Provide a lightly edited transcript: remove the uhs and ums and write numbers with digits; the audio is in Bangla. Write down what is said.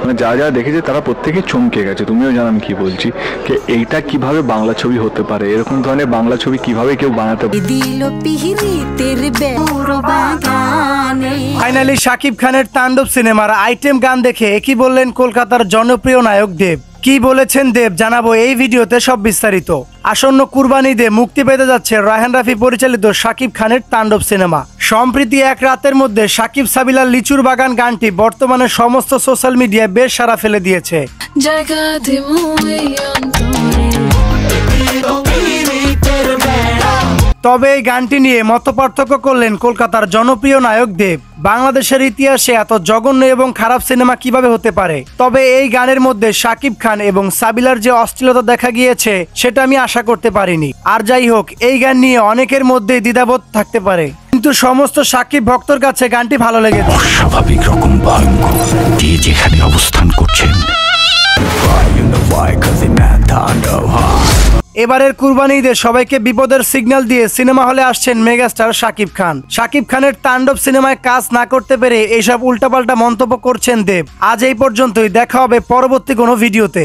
মানে যারা যারা দেখেছে তারা প্রত্যেকেই চমকে গেছে। তুমিও জানো আমি কি বলছি, যে এইটা কিভাবে বাংলা ছবি হতে পারে, এরকম ধরনের বাংলা ছবি কিভাবে কেউ বানাতে পারে। ফাইনালি শাকিব খানের তাণ্ডব সিনেমার আইটেম গান দেখে কি বললেন কলকাতার জনপ্রিয় নায়ক দেব। কি বলেছেন দেব জানাবো এই ভিডিওতে সব বিস্তারিত। আসন্ন কুরবানি ঈদে মুক্তি পেতে যাচ্ছে রায়হান রাফি পরিচালিত শাকিব খানের তাণ্ডব সিনেমা। সম্প্রতি এক রাতের মধ্যে শাকিব সাবিলার লিচুর বাগান গানটি বর্তমানে সমস্ত সোশ্যাল মিডিয়ায় বেশ সাড়া ফেলে দিয়েছে। তবে এই গানটি নিয়ে মতপার্থক্য করলেন কলকাতার জনপ্রিয় নায়ক দেব। বাংলাদেশের ইতিহাসে এত জঘন্য এবং খারাপ সিনেমা কিভাবে হতে পারে? তবে এই গানের মধ্যে শাকিব খান এবং সাবিলার যে অশ্লীলতা দেখা গিয়েছে সেটা আমি আশা করতে পারিনি। আর যাই হোক, এই গান নিয়ে অনেকের মধ্যে দ্বিধাবোধ থাকতে পারে, কিন্তু সমস্ত শাকিব ভক্তর কাছে গানটি ভালো লেগেছে। অস্বাভাবিক রকম ভয়ঙ্কর, যে যেখানে অবস্থান করছেন এবারের কুরবানি ঈদে সবাইকে বিপদের সিগন্যাল দিয়ে সিনেমা হলে আসছেন মেগাস্টার শাকিব খান। শাকিব খানের তাণ্ডব সিনেমায় কাজ না করতে পেরে এইসব উল্টাপাল্টা মন্তব্য করছেন দেব। আজ এই পর্যন্তই, দেখা হবে পরবর্তী কোনো ভিডিওতে।